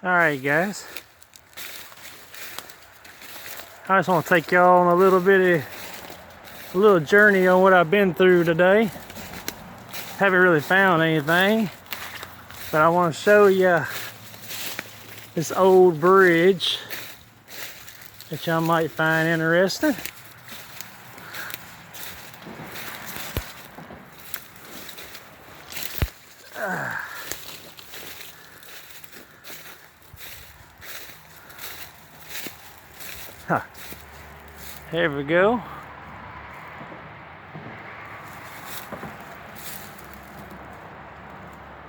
Alright guys, I just want to take y'all on a little journey on what I've been through today. Haven't really found anything, but I want to show you this old bridge that y'all might find interesting. Here we go.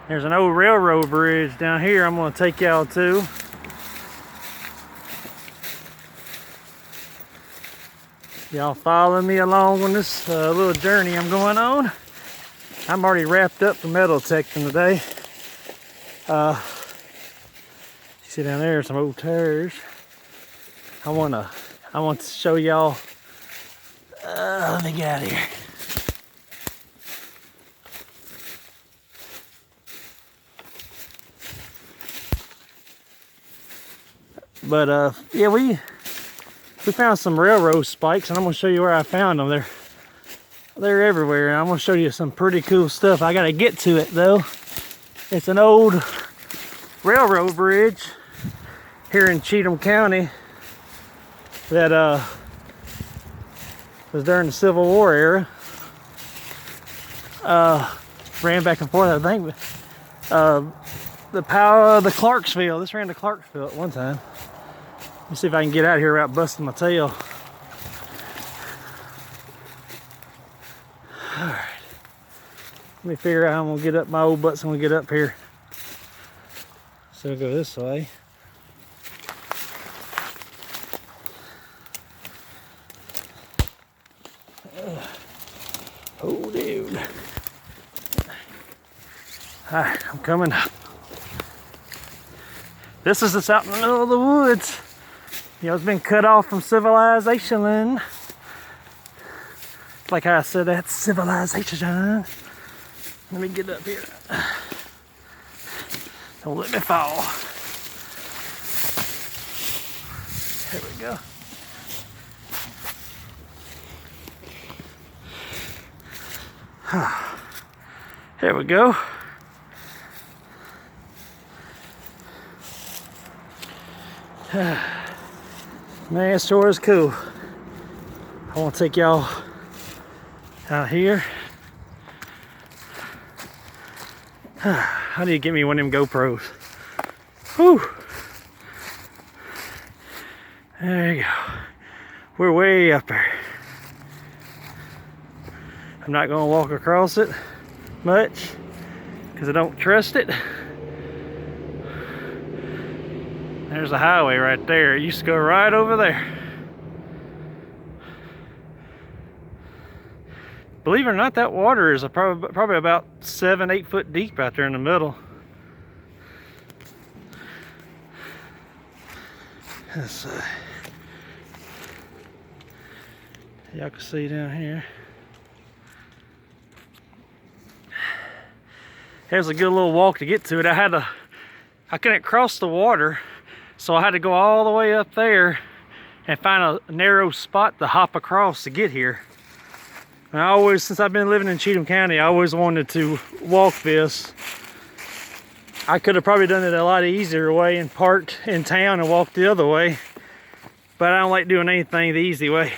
There's an old railroad bridge down here I'm going to take y'all to. Y'all follow me along on this little journey I'm going on. I'm already wrapped up for metal detecting today. You see down there some old tires. I want to show y'all. Let me get out of here. But yeah, we found some railroad spikes, and I'm gonna show you where I found them. They're everywhere, and I'm gonna show you some pretty cool stuff. I gotta get to it though. It's an old railroad bridge here in Cheatham County that was during the Civil War era. Ran back and forth, I think. The Clarksville. This ran to Clarksville at one time. Let me see if I can get out of here without busting my tail. Alright. Let me figure out how I'm gonna get up. My old butt's gonna get up here. So I'll go this way. Oh, dude. Alright, I'm coming up. This is just out in the middle of the woods. You know, it's been cut off from civilization. Like I said, that's civilization. Let me get up here. Don't let me fall. There we go. There we go. Man, it sure is cool. I want to take y'all out here. I need to get me one of them GoPros. Whew. There you go. We're way up there. I'm not going to walk across it much because I don't trust it. There's a highway right there. It used to go right over there. Believe it or not, that water is probably about 7-8 foot deep out there in the middle. Y'all can see down here. There's a good little walk to get to it. I couldn't cross the water, so I had to go all the way up there and find a narrow spot to hop across to get here. And since I've been living in Cheatham County, I always wanted to walk this. I could have probably done it a lot easier way and parked in town and walked the other way, but I don't like doing anything the easy way.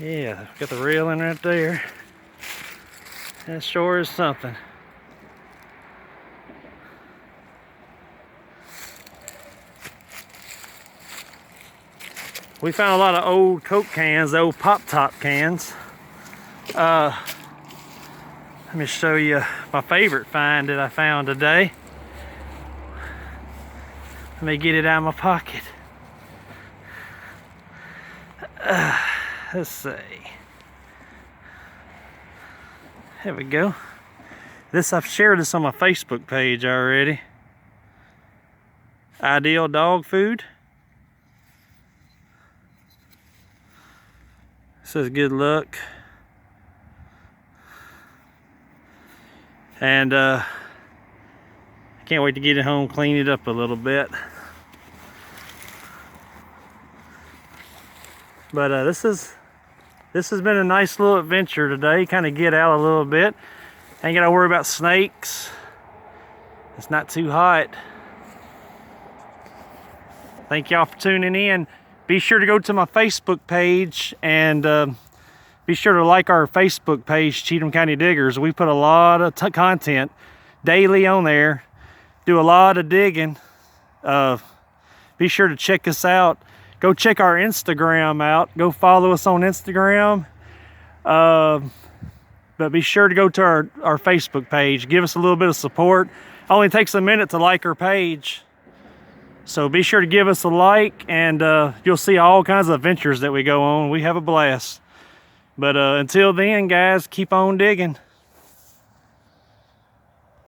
Yeah, got the railing right there. That sure is something. We found a lot of old Coke cans, old pop-top cans. Let me show you my favorite find that I found today. Let me get it out of my pocket. Let's see. There we go. I've shared this on my Facebook page already. Ideal dog food. Says good luck. And I can't wait to get it home, clean it up a little bit. But this has been a nice little adventure today. Kind of get out a little bit. Ain't gotta worry about snakes. It's not too hot. Thank y'all for tuning in. Be sure to go to my Facebook page and be sure to like our Facebook page, Cheatham County Diggers. We put a lot of content daily on there. Do a lot of digging. Be sure to check us out. Go check our Instagram out. Go follow us on Instagram. But be sure to go to our Facebook page. Give us a little bit of support. Only takes a minute to like our page. So be sure to give us a like, and you'll see all kinds of adventures that we go on. We have a blast. But until then, guys, keep on digging.